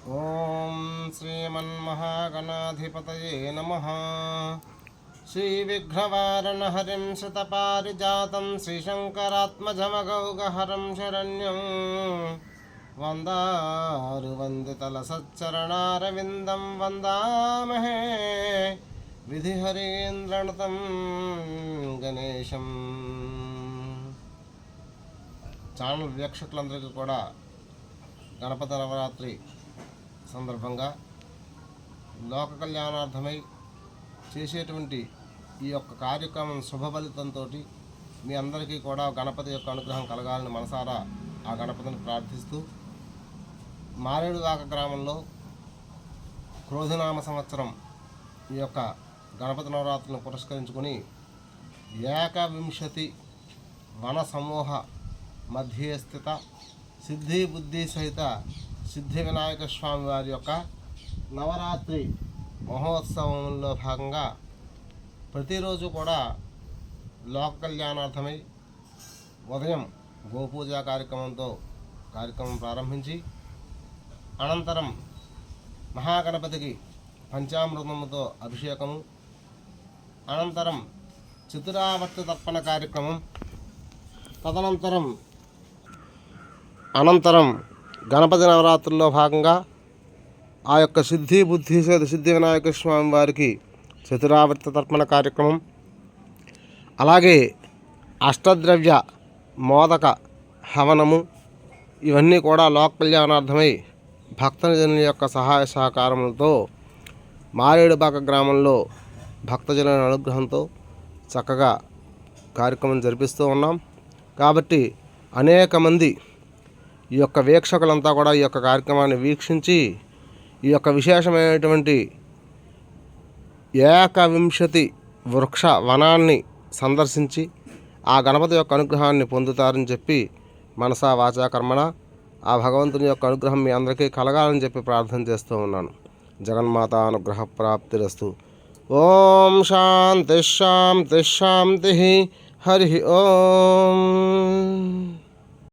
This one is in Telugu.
ఓం శ్రీమన్మహాగణాధిపతయే నమః. శ్రీవిఘ్నవారణహరిం శతపారిజాతం శ్రీశంకరాత్మజమగౌగహరం శరణ్యం వందారువందితలసచ్చరణారవిందం వందామహే విధిహరీంద్రనుతం గణేశం. ఛానల్ వీక్షకులందరికీ కూడా గణపతి నవరాత్రి సందర్భంగా లోక కళ్యాణార్థమై చేసేటువంటి ఈ యొక్క కార్యక్రమం శుభఫలితంతో మీ అందరికీ కూడా గణపతి యొక్క అనుగ్రహం కలగాలని మనసారా ఆ గణపతిని ప్రార్థిస్తూ, మారేడువాక గ్రామంలో క్రోధినామ సంవత్సరం ఈ యొక్క గణపతి నవరాత్రిని పురస్కరించుకొని 21 వన సమూహ మధ్య స్థిత సిద్ధి బుద్ధి సహిత సిద్ధి వినాయక స్వామి వారి యొక్క నవరాత్రి మహోత్సవంలో భాగంగా ప్రతిరోజు కూడా లోక కళ్యాణార్థమై ఉదయం గోపూజ కార్యక్రమం ప్రారంభించి అనంతరం మహాగణపతికి పంచామృతముతో అభిషేకము, అనంతరం చతురావర్తి తర్పణ కార్యక్రమం, అనంతరం గణపతి నవరాత్రుల్లో భాగంగా ఆ యొక్క సిద్ధి బుద్ధి సిద్ధి వినాయక స్వామి వారికి చతురావర్తి తర్పణ కార్యక్రమం, అలాగే అష్టద్రవ్య మోదక హవనము, ఇవన్నీ కూడా లోక కళ్యాణార్థమై భక్తజనుల యొక్క సహాయ సహకారములతో మారేడుపాక గ్రామంలో భక్తజనుల అనుగ్రహంతో చక్కగా కార్యక్రమం జరిపిస్తూ ఉన్నాం. కాబట్టి అనేక మంది ఈ యొక్క వీక్షకులంతా కూడా ఈ యొక్క కార్యక్రమాన్ని వీక్షించి ఈ యొక్క విశేషమైనటువంటి 21 వృక్ష వనాన్ని సందర్శించి ఆ గణపతి యొక్క అనుగ్రహాన్ని పొందుతారని చెప్పి మనసా వాచా కర్మణ ఆ భగవంతుని యొక్క అనుగ్రహం మీ అందరికీ కలగాలని చెప్పి ప్రార్థన చేస్తూ ఉన్నాను. జగన్మాత అనుగ్రహ ప్రాప్తిరస్తు. ఓం శాంతి శాంతి శాంతి. హరి ఓం.